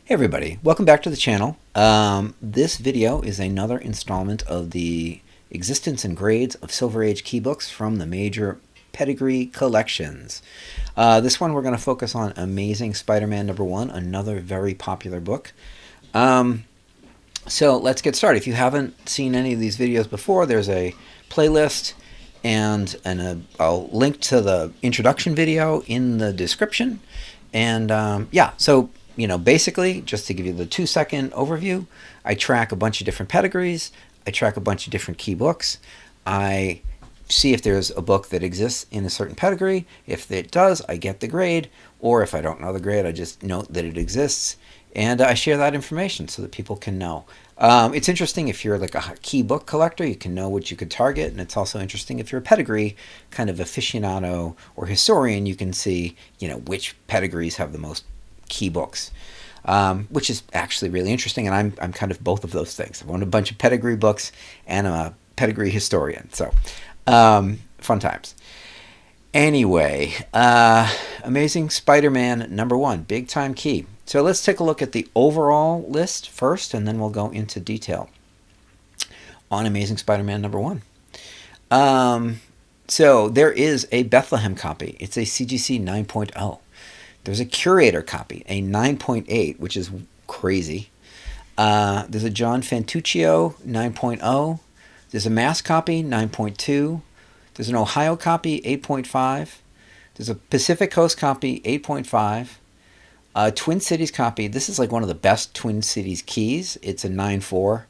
Hey everybody, welcome back to the channel. This video is another installment of the existence and grades of Silver Age keybooks from the major Pedigree collections. This one we're going to focus on Amazing Spider-Man #1, another very popular book. So let's get started. If you haven't seen any of these videos before, there's a playlist and a link to the introduction video in the description. And yeah, so basically, just to give you the 2-second overview, I track a bunch of different pedigrees. I track a bunch of different key books. I see if there's a book that exists in a certain pedigree. If it does, I get the grade. Or if I don't know the grade, I just note that it exists. And I share that information so that people can know. It's interesting if you're like a key book collector, you can know what you could target. And it's also interesting if you're a pedigree kind of aficionado or historian, you can see, which pedigrees have the most key books, which is actually really interesting. And I'm kind of both of those things. I've owned a bunch of pedigree books and I'm a pedigree historian. So fun times. Anyway, Amazing Spider-Man #1, big time key. So let's take a look at the overall list first, and then we'll go into detail on Amazing Spider-Man #1. So there is a Bethlehem copy. It's a CGC 9.0. There's a Curator copy, a 9.8, which is crazy. There's a John Fantuccio 9.0. There's a Mass copy 9.2. There's an Ohio copy 8.5. There's a Pacific Coast copy 8.5. Twin Cities copy. This is like one of the best Twin Cities keys. It's a 9.4.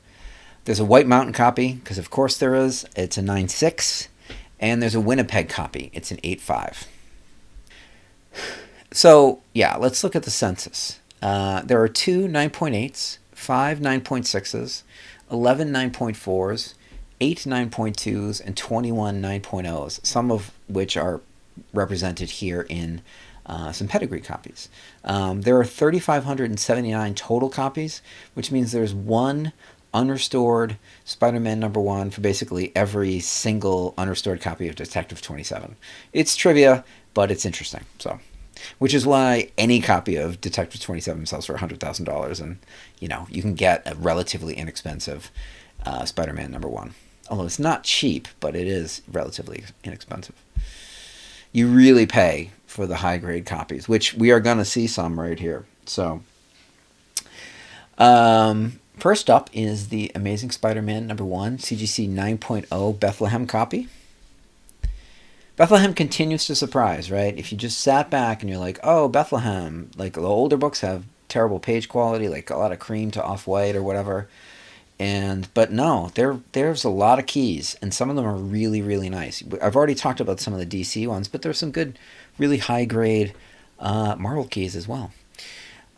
There's a White Mountain copy, because of course there is. It's a 9.6. And there's a Winnipeg copy. It's an 8.5. So, yeah, let's look at the census. There are 2 9.8s, 5 9.6s, 11 9.4s, 8 9.2s, and 21 9.0s, some of which are represented here in some pedigree copies. There are 3,579 total copies, which means there's one unrestored Spider-Man #1 for basically every single unrestored copy of Detective 27. It's trivia, but it's interesting. So, which is why any copy of Detective 27 sells for $100,000, and you can get a relatively inexpensive Spider-Man #1. Although it's not cheap, but it is relatively inexpensive. You really pay for the high-grade copies, which we are going to see some right here. So, first up is the Amazing Spider-Man #1 CGC 9.0 Bethlehem copy. Bethlehem continues to surprise, right? If you just sat back and you're like, oh, Bethlehem, like the older books have terrible page quality, like a lot of cream to off-white or whatever. But no, there's a lot of keys, and some of them are really, really nice. I've already talked about some of the DC ones, but there's some good, really high-grade Marvel keys as well.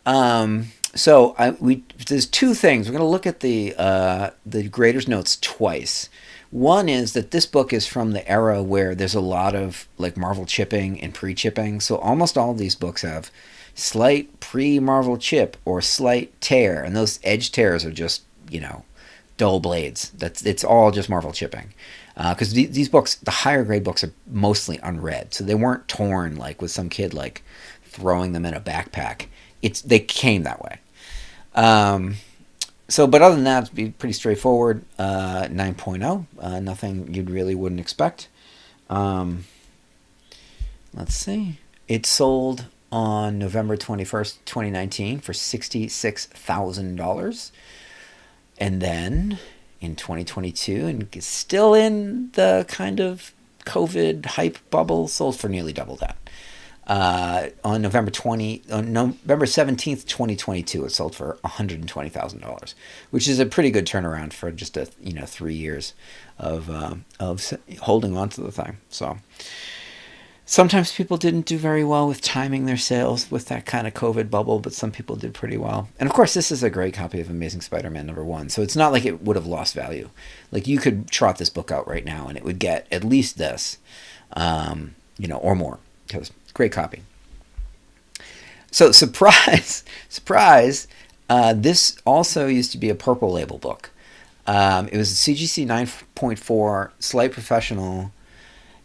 There's two things. We're going to look at the grader's notes twice. One is that this book is from the era where there's a lot of like Marvel chipping and pre-chipping. So almost all of these books have slight pre-Marvel chip or slight tear, and those edge tears are just dull blades. It's all just Marvel chipping. Because these books, the higher grade books, are mostly unread, so they weren't torn like with some kid like throwing them in a backpack. They came that way. But other than that, it'd be pretty straightforward. 9.0, nothing you really wouldn't expect. Let's see. It sold on November 21st, 2019 for $66,000. And then in 2022, and still in the kind of COVID hype bubble, sold for nearly double that. On November 17th, 2022, it sold for $120,000, which is a pretty good turnaround for just 3 years of holding on to the thing. So sometimes people didn't do very well with timing their sales with that kind of COVID bubble, but some people did pretty well. And of course, this is a great copy of Amazing Spider-Man #1, so it's not like it would have lost value. Like you could trot this book out right now and it would get at least this, or more, because great copy. So surprise, surprise, this also used to be a Purple Label book. It was a CGC 9.4 Slight Professional.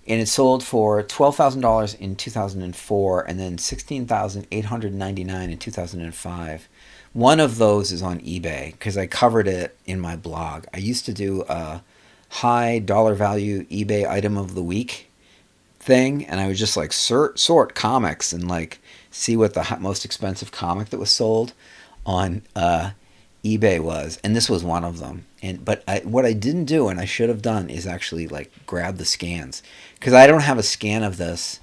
and it sold for $12,000 in 2004, and then $16,899 in 2005. One of those is on eBay because I covered it in my blog. I used to do a high dollar value eBay item of the week thing, and I would just like sort comics and like see what the most expensive comic that was sold on eBay was, and this was one of them. What I didn't do, and I should have done, is actually like grab the scans, because I don't have a scan of this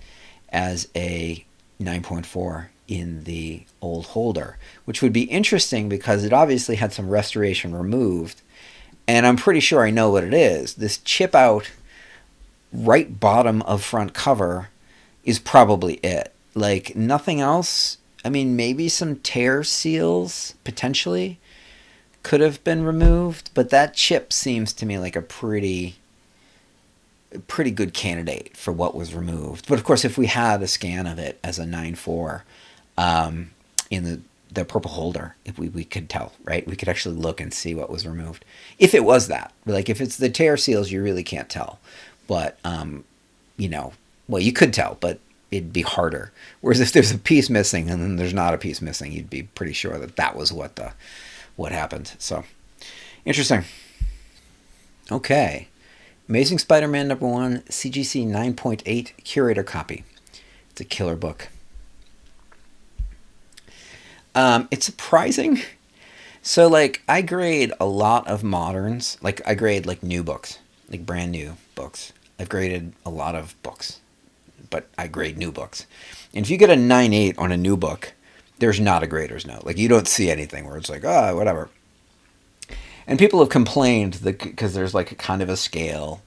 as a 9.4 in the old holder, which would be interesting because it obviously had some restoration removed, and I'm pretty sure I know what it is. This chip out right bottom of front cover is probably it. Like nothing else. I mean, maybe some tear seals potentially could have been removed, but that chip seems to me like a pretty good candidate for what was removed. But of course, if we had a scan of it as a 9.4 in the purple holder, if we could tell, right? We could actually look and see what was removed. If it was that, like if it's the tear seals, you really can't tell. But, well, you could tell, but it'd be harder. Whereas if there's a piece missing and then there's not a piece missing, you'd be pretty sure that was what happened. So, interesting. Okay. Amazing Spider-Man #1, CGC 9.8 Curator Copy. It's a killer book. It's surprising. So, like, I grade a lot of moderns. Like, I grade, like, new books. Like, brand new books. I've graded a lot of books. But I grade new books. And if you get a 9.8 on a new book, there's not a grader's note. Like, you don't see anything where it's like, whatever. And people have complained because there's, like, kind of a scale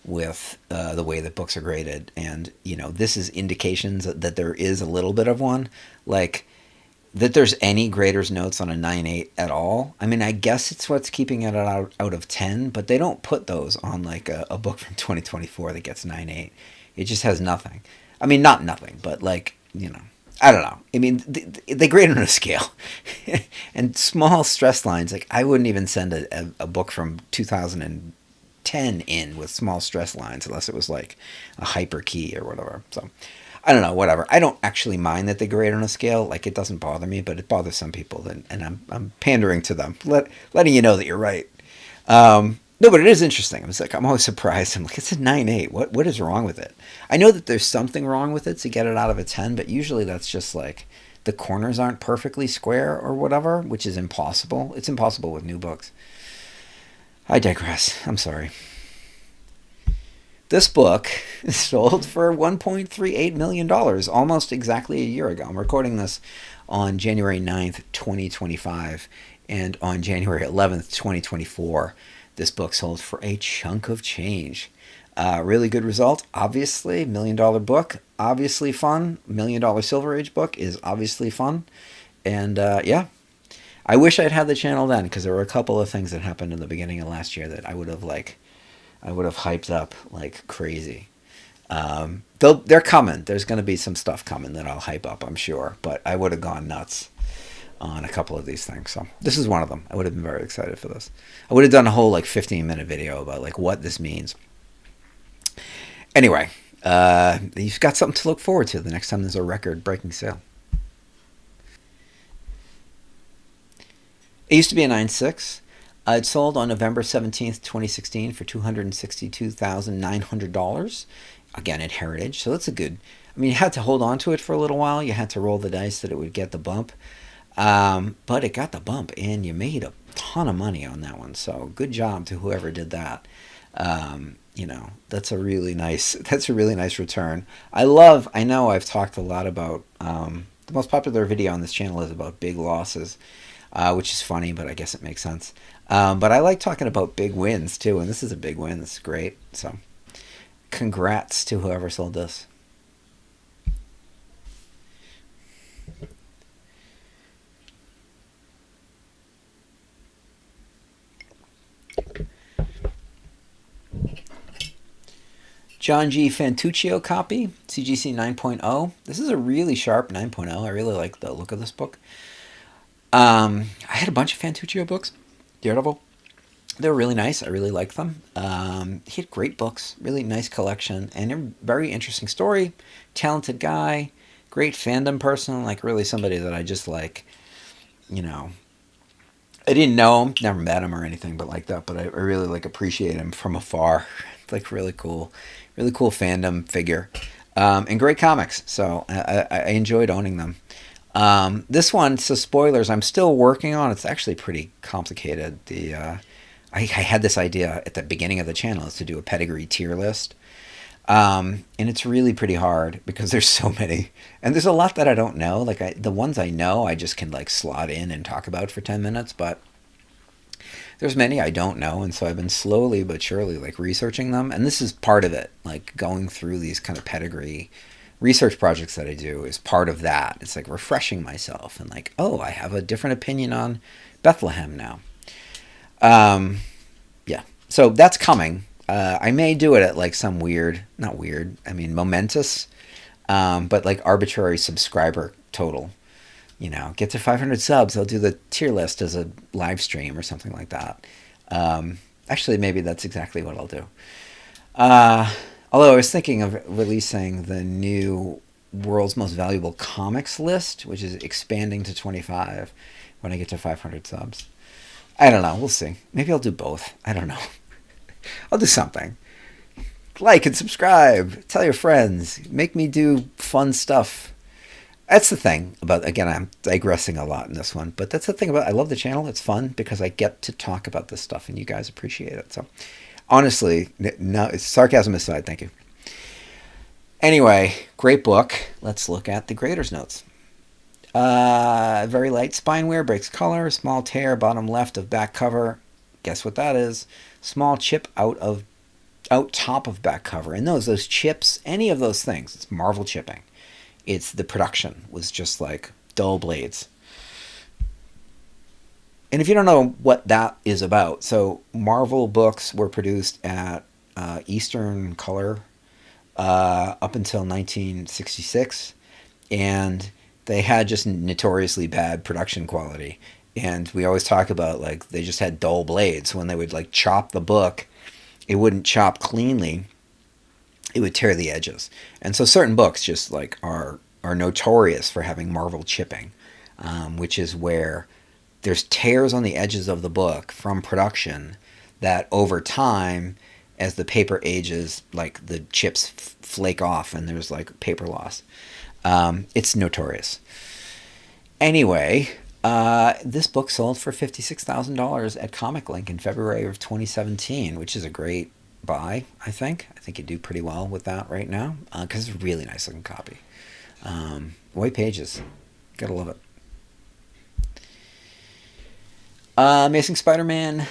with the way that books are graded. And, this is indications that there is a little bit of one. Like, that there's any grader's notes on a 9.8 at all. I mean, I guess it's what's keeping it out of 10, but they don't put those on, like, a book from 2024 that gets 9.8. It just has nothing. I mean, not nothing, but, like, I don't know. I mean, they grade on a scale. And small stress lines, like, I wouldn't even send a book from 2010 in with small stress lines unless it was, like, a hyper key or whatever. So, I don't know, whatever. I don't actually mind that they grade on a scale. Like, it doesn't bother me, but it bothers some people, and I'm pandering to them, letting you know that you're right. No, but it is interesting. I'm always surprised. I'm like, it's a 9.8. What is wrong with it? I know that there's something wrong with it to get it out of a 10, but usually that's just like the corners aren't perfectly square or whatever, which is impossible. It's impossible with new books. I digress. I'm sorry. This book sold for $1.38 million, almost exactly a year ago. I'm recording this on January 9th, 2025, and on January 11th, 2024, this book sold for a chunk of change. Really good result. Obviously, $1 million book, obviously fun. $1 million Silver Age book is obviously fun. And yeah, I wish I'd had the channel then, because there were a couple of things that happened in the beginning of last year that I would have hyped up like crazy. They're coming. There's going to be some stuff coming that I'll hype up, I'm sure. But I would have gone nuts on a couple of these things. So this is one of them. I would have been very excited for this. I would have done a whole like 15-minute video about like what this means. Anyway, you've got something to look forward to the next time there's a record-breaking sale. It used to be a 9.6. It sold on November 17th, 2016 for $262,900. Again, at Heritage. So that's a good... I mean, you had to hold on to it for a little while. You had to roll the dice that it would get the bump. But it got the bump, and you made a ton of money on that one. So good job to whoever did that. That's a really nice return. I know I've talked a lot about, the most popular video on this channel is about big losses, which is funny, but I guess it makes sense. But I like talking about big wins too, and this is a big win. This is great. So congrats to whoever sold this. John G. Fantuccio copy, CGC 9.0. This is a really sharp 9.0. I really like the look of this book. I had a bunch of Fantuccio books. Daredevil, They're really nice. I really like them. He had great books, really nice collection, and a very interesting story. Talented guy, great fandom person, like really somebody that I just like, you know, I didn't know him, never met him or anything, but like that. But I really like appreciate him from afar. It's like really cool fandom figure, and great comics. So I enjoyed owning them. This one, so spoilers, I'm still working on. It's actually pretty complicated. I had this idea at the beginning of the channel is to do a pedigree tier list. And it's really pretty hard because there's so many, and there's a lot that I don't know. Like the ones I know, I just can like slot in and talk about for 10 minutes. But there's many I don't know, and so I've been slowly but surely like researching them. And this is part of it. Like going through these kind of pedigree research projects that I do is part of that. It's like refreshing myself and like, oh, I have a different opinion on Bethlehem now. Um, yeah, so that's coming. I may do it at like some weird, not weird, I mean momentous, but like arbitrary subscriber total. You know, get to 500 subs, I'll do the tier list as a live stream or something like that. Actually, maybe that's exactly what I'll do. Although I was thinking of releasing the new world's most valuable comics list, which is expanding to 25 when I get to 500 subs. I don't know. We'll see. Maybe I'll do both. I don't know. I'll do something. Like and subscribe. Tell your friends. Make me do fun stuff. That's the thing about, again, I'm digressing a lot in this one, but that's the thing about, I love the channel. It's fun because I get to talk about this stuff and you guys appreciate it. So honestly, no, it's sarcasm aside. Thank you. Anyway, great book. Let's look at the grader's notes. Very light spine wear, breaks color, small tear, bottom left of back cover. Guess what that is? Small chip out top of back cover. And those chips, any of those things, it's Marvel chipping. It's the production was just like dull blades. And if you don't know what that is about, so Marvel books were produced at Eastern Color up until 1966, and they had just notoriously bad production quality. And we always talk about like they just had dull blades. When they would like chop the book, it wouldn't chop cleanly. It would tear the edges. And so certain books just like are notorious for having Marvel chipping, which is where there's tears on the edges of the book from production that over time, as the paper ages, like the chips flake off and there's like paper loss. It's notorious. Anyway, this book sold for $56,000 at Comic Link in February of 2017, which is a great buy, I think. I think you do pretty well with that right now because it's a really nice looking copy. White pages. Gotta love it. Amazing Spider-Man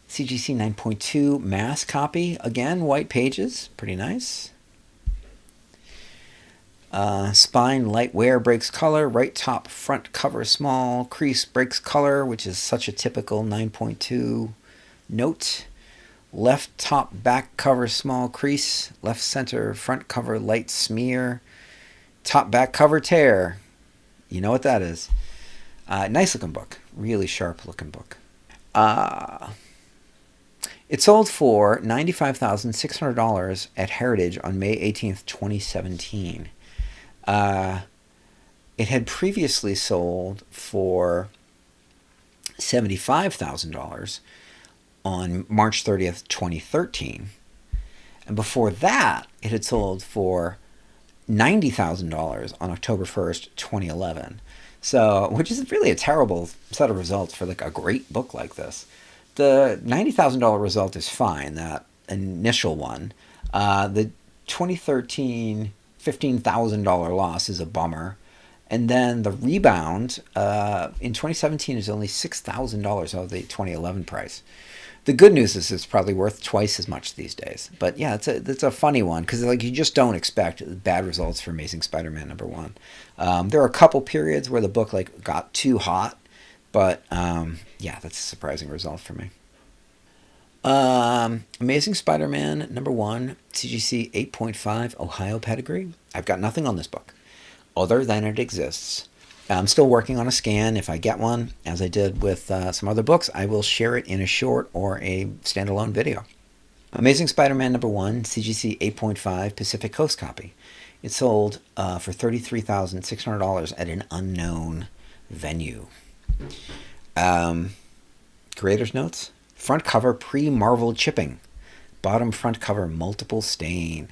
CGC 9.2 mass copy. Again, white pages. Pretty nice. Spine light wear, breaks color. Right top front cover small. Crease breaks color, which is such a typical 9.2 note. Left top back cover small crease. Left center front cover light smear. Top back cover tear. You know what that is. Nice looking book. Really sharp looking book. It sold for $95,600 at Heritage on May 18th, 2017. It had previously sold for $75,000 on March 30th, 2013. And before that, it had sold for $90,000 on October 1st, 2011. So, which is really a terrible set of results for like a great book like this. The $90,000 result is fine, that initial one. The 2013 $15,000 loss is a bummer. And then the rebound in 2017 is only $6,000 of the 2011 price. The good news is it's probably worth twice as much these days. But yeah, it's a funny one because like you just don't expect bad results for Amazing Spider-Man #1. There are a couple periods where the book like got too hot, but yeah, that's a surprising result for me. Amazing Spider-Man #1 CGC 8.5 Ohio pedigree. I've got nothing on this book other than it exists. I'm still working on a scan. If I get one, as I did with some other books, I will share it in a short or a standalone video. Amazing Spider-Man #1, CGC 8.5 Pacific Coast copy. It sold for $33,600 at an unknown venue. Creator's notes: front cover pre-Marvel chipping, bottom front cover multiple stain.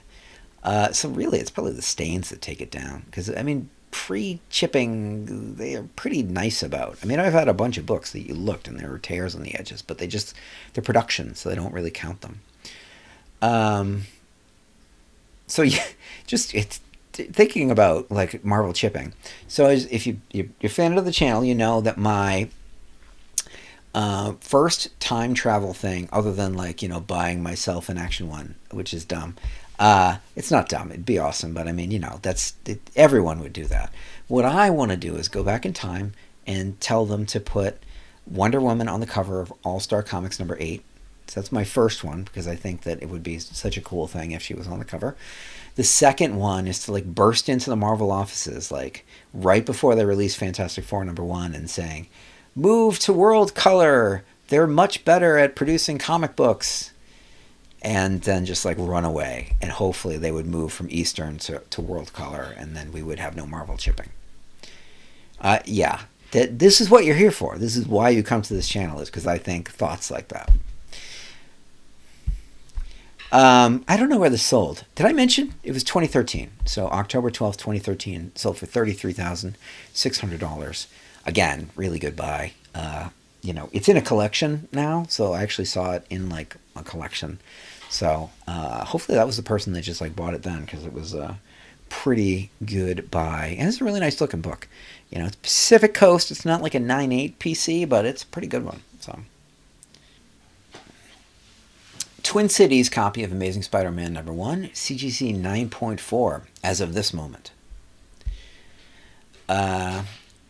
So really, it's probably the stains that take it down. Because I mean, pre-chipping, they are pretty nice about. I mean, I've had a bunch of books that you looked and there were tears on the edges, but they're production, so they don't really count them. So yeah, just it's thinking about like Marvel chipping. So if you're a fan of the channel, you know that my first time travel thing, other than like buying myself an Action One, which is dumb. It's not dumb. It'd be awesome, but I mean, everyone would do that. What I want to do is go back in time and tell them to put Wonder Woman on the cover of All Star Comics #8. So that's my first one, because I think that it would be such a cool thing if she was on the cover. The second one is to like burst into the Marvel offices like right before they release Fantastic Four #1 and saying, "Move to World Color. They're much better at producing comic books." And then just like run away, and hopefully they would move from Eastern to World Color, and then we would have no Marvel chipping. Yeah, this is what you're here for. This is why you come to this channel, is because I think thoughts like that. I don't know where this sold. Did I mention it was 2013? So October 12th, 2013, sold for $33,600. Again, really good buy. It's in a collection now, so I actually saw it in like a collection. So hopefully that was the person that just like bought it then, because it was a pretty good buy. And it's a really nice looking book. It's Pacific Coast. It's not like a 9.8 PC, but it's a pretty good one. So Twin Cities copy of Amazing Spider-Man #1, CGC 9.4 as of this moment.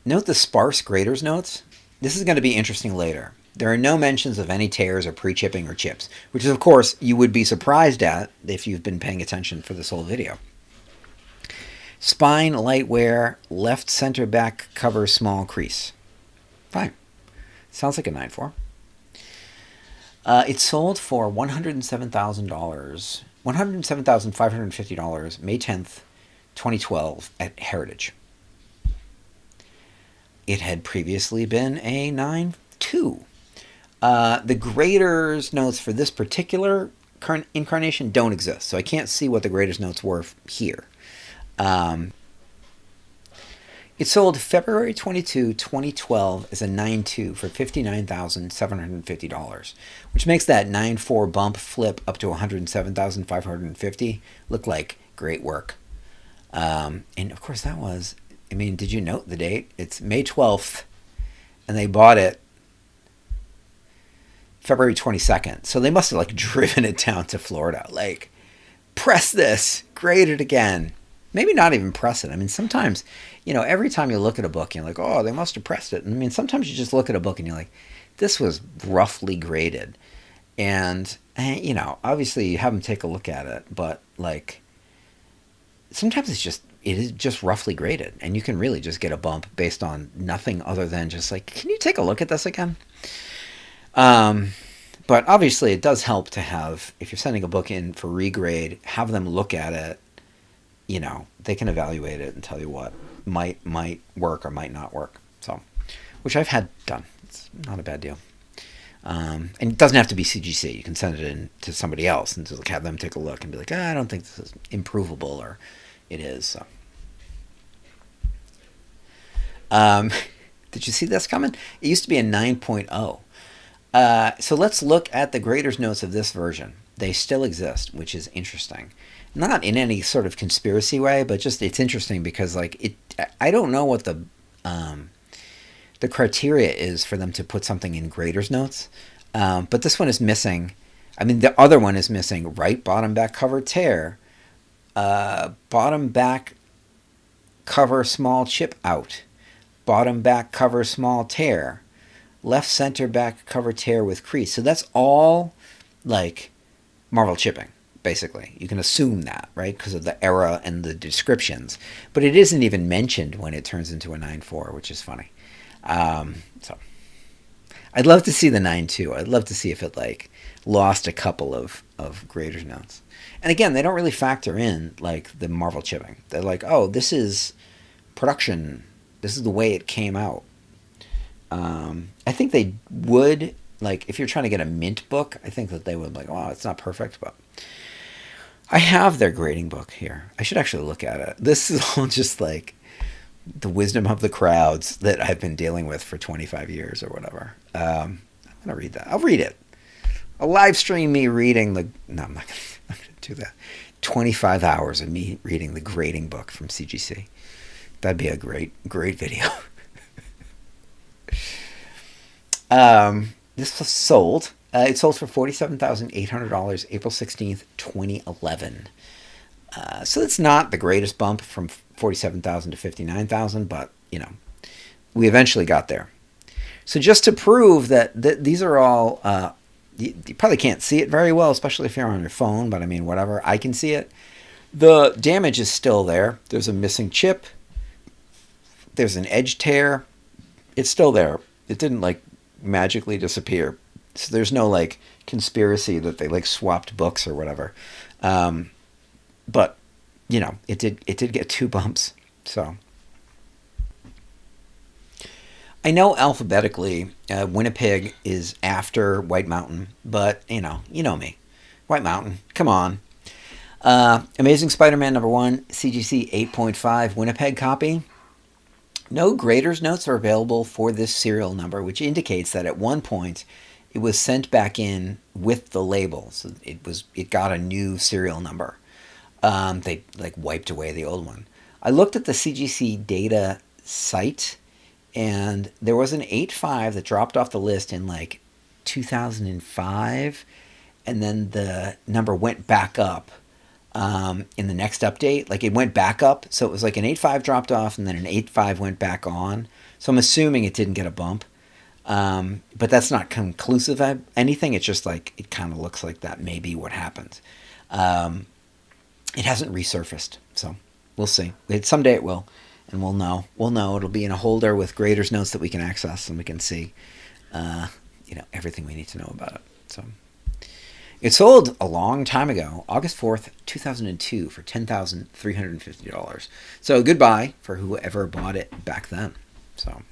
Note the sparse graders notes. This is going to be interesting later. There are no mentions of any tears or pre-chipping or chips, which is, of course, you would be surprised at if you've been paying attention for this whole video. Spine light wear, left center back cover small crease. Fine. Sounds like a 9.4. It sold for $107,000, $107,550, May 10th, 2012 at Heritage. It had previously been a 9.2. The graders notes for this particular incarnation don't exist, so I can't see what the graders notes were here. It sold February 22, 2012 as a 9.2 for $59,750, which makes that 9.4 bump flip up to $107,550 look like great work. And of course that was, I mean, did you note the date? It's May 12th, and they bought it February 22nd. So they must have like driven it down to Florida. Like, press this, grade it again. Maybe not even press it. I mean, sometimes, every time you look at a book, you're like, oh, they must have pressed it. And I mean, sometimes you just look at a book and you're like, this was roughly graded. And obviously you have them take a look at it, but like, sometimes it is just roughly graded, and you can really just get a bump based on nothing other than just like, can you take a look at this again? But obviously it does help to have, if you're sending a book in for regrade, have them look at it. They can evaluate it and tell you what might work or might not work. So, which I've had done. It's not a bad deal. And it doesn't have to be CGC. You can send it in to somebody else and just have them take a look and be like, I don't think this is improvable, or it is. So. Did you see this coming? It used to be a 9.0. So let's look at the grader's notes of this version. They still exist, which is interesting. Not in any sort of conspiracy way, but just it's interesting because like I don't know what the criteria is for them to put something in grader's notes, but this one is missing. I mean, the other one is missing right bottom back cover tear, bottom back cover small chip out, bottom back cover small tear, left center back cover tear with crease. So that's all like Marvel chipping. basically. You can assume that, right? Because of the era and the descriptions. But it isn't even mentioned when it turns into a 9.4, which is funny. So I'd love to see the 9.2. I'd love to see if it like lost a couple of graders notes. And again, they don't really factor in like the Marvel chipping. They're like, oh, this is production. This is the way it came out. I think they would, like, if you're trying to get a mint book, I think that they would like, oh, it's not perfect, but I have their grading book here. I should actually look at it. This is all just like the wisdom of the crowds that I've been dealing with for 25 years or whatever. I'm going to read that. I'll read it. I'll live stream me reading the... No, I'm not going to do that. 25 hours of me reading the grading book from CGC. That'd be a great video. This was sold. It sold for $47,800 April 16th, 2011. So it's not the greatest bump from $47,000 to $59,000, but, you know, we eventually got there. So just to prove that these are all, you probably can't see it very well, especially if you're on your phone, but I mean, whatever, I can see it. The damage is still there. There's a missing chip. There's an edge tear. It's still there. It didn't, like, magically disappear. So there's no, like, conspiracy that they, like, swapped books or whatever. But, you know, it did get 2 bumps. So I know alphabetically Winnipeg is after White Mountain, but, you know me. White Mountain, come on. Amazing Spider-Man #1, CGC 8.5 Winnipeg copy. No graders notes are available for this serial number, which indicates that at one point it was sent back in with the label. So it got a new serial number. They like wiped away the old one. I looked at the CGC data site, and there was an 8.5 that dropped off the list in like 2005, and then the number went back up in the next update. Like it went back up, so it was like an 8.5 dropped off, and then an 8.5 went back on. So I'm assuming it didn't get a bump, but that's not conclusive of anything. It's just like it kind of looks like that may be what happened. It hasn't resurfaced, so we'll see. Someday it will, and we'll know. We'll know. It'll be in a holder with graders notes that we can access, and we can see, everything we need to know about it. So it sold a long time ago, August 4th, 2002, for $10,350. So goodbye for whoever bought it back then. So,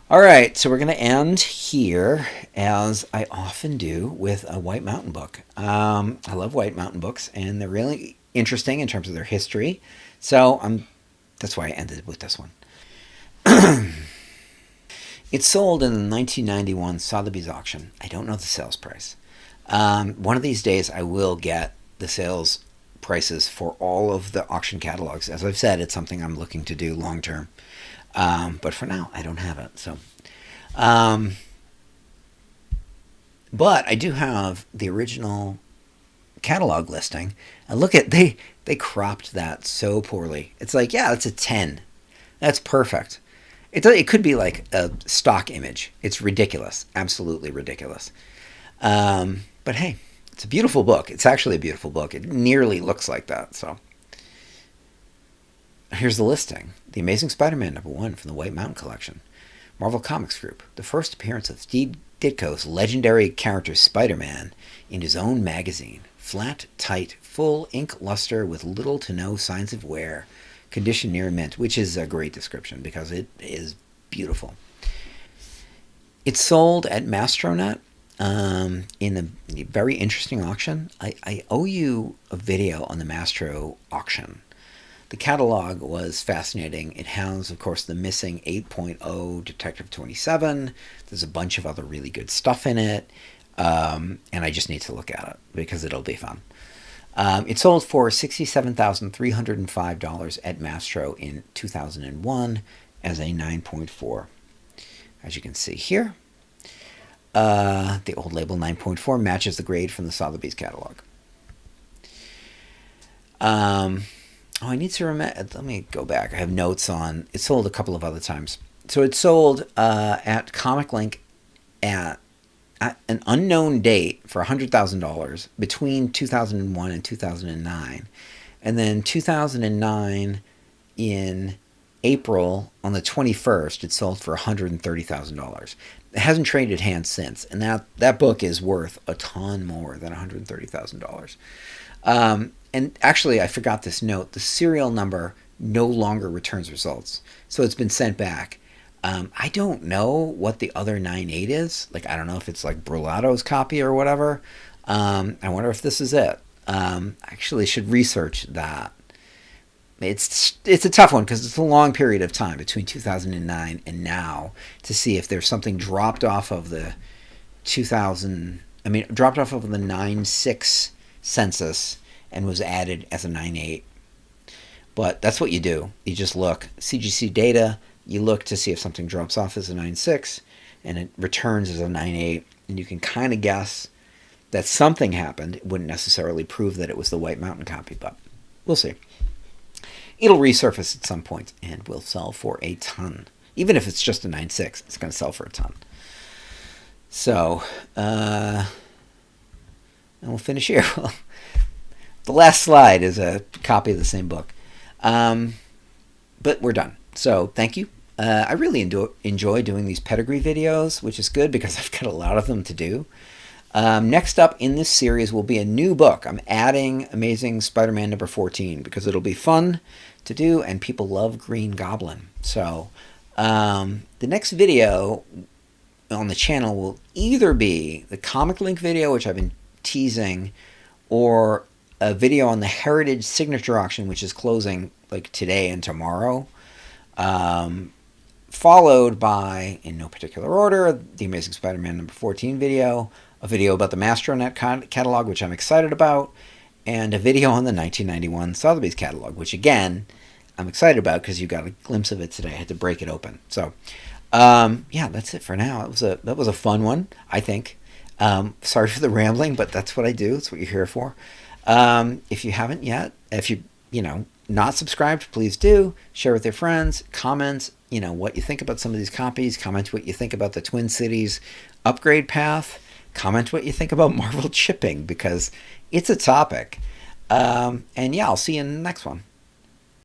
all right, so we're going to end here, as I often do, with a White Mountain book. I love White Mountain books, and they're really interesting in terms of their history. So that's why I ended with this one. It sold in the 1991 Sotheby's auction. I don't know the sales price. One of these days I will get the sales prices for all of the auction catalogs. As I've said, it's something I'm looking to do long term. But for now, I don't have it. So, but I do have the original catalog listing. And look at, they cropped that so poorly. It's like, yeah, that's a 10. That's perfect. It could be like a stock image. It's ridiculous. Absolutely ridiculous. But hey, it's a beautiful book. It's actually a beautiful book. It nearly looks like that. So here's the listing. The Amazing Spider-Man #1 from the White Mountain Collection. Marvel Comics Group. The first appearance of Steve Ditko's legendary character Spider-Man in his own magazine. Flat, tight, full ink luster with little to no signs of wear. Condition near mint, which is a great description because it is beautiful. It's sold at Mastronet in a very interesting auction. I owe you a video on the Mastro auction. The catalog was fascinating. It has, of course, the missing 8.0 Detective 27. There's a bunch of other really good stuff in it. And I just need to look at it because it'll be fun. It sold for $67,305 at Mastro in 2001 as a 9.4. As you can see here, the old label 9.4 matches the grade from the Sotheby's catalog. I need to remember. Let me go back. I have notes on. It sold a couple of other times. So it sold at Comic Link at an unknown date for $100,000 between 2001 and 2009, and then 2009 in April on the 21st, it sold for $130,000. It hasn't traded hands since, and that book is worth a ton more than $130,000. And actually, I forgot this note. The serial number no longer returns results, so it's been sent back. I don't know what the other 9.8 is. Like, I don't know if it's like Brulato's copy or whatever. I wonder if this is it. I actually should research that. It's a tough one because it's a long period of time between 2009 and now to see if there's something dropped off of the 9.6 census and was added as a 9.8. But that's what you do. You just look. CGC data, you look to see if something drops off as a 9.6 and it returns as a 9.8, and you can kind of guess that something happened. It wouldn't necessarily prove that it was the White Mountain copy, but we'll see. It'll resurface at some point and will sell for a ton. Even if it's just a 9.6, it's going to sell for a ton. So, and we'll finish here. The last slide is a copy of the same book. But we're done. So thank you. I really enjoy doing these pedigree videos, which is good because I've got a lot of them to do. Next up in this series will be a new book. I'm adding Amazing Spider-Man number 14 because it'll be fun to do and people love Green Goblin. So the next video on the channel will either be the comic link video, which I've been teasing, or a video on the Heritage Signature Auction, which is closing like today and tomorrow. Followed by, in no particular order, the Amazing Spider-Man number 14 video, a video about the Mastronet catalog, which I'm excited about, and a video on the 1991 Sotheby's catalog, which again, I'm excited about because you got a glimpse of it today. I had to break it open. So, yeah, that's it for now. That was a fun one, I think. Sorry for the rambling, but that's what I do. That's what you're here for. If you haven't yet, if you not subscribed, please do. Share with your friends. Comment, what you think about some of these copies. Comment what you think about the Twin Cities upgrade path. Comment what you think about Marvel shipping, because it's a topic. And yeah, I'll see you in the next one.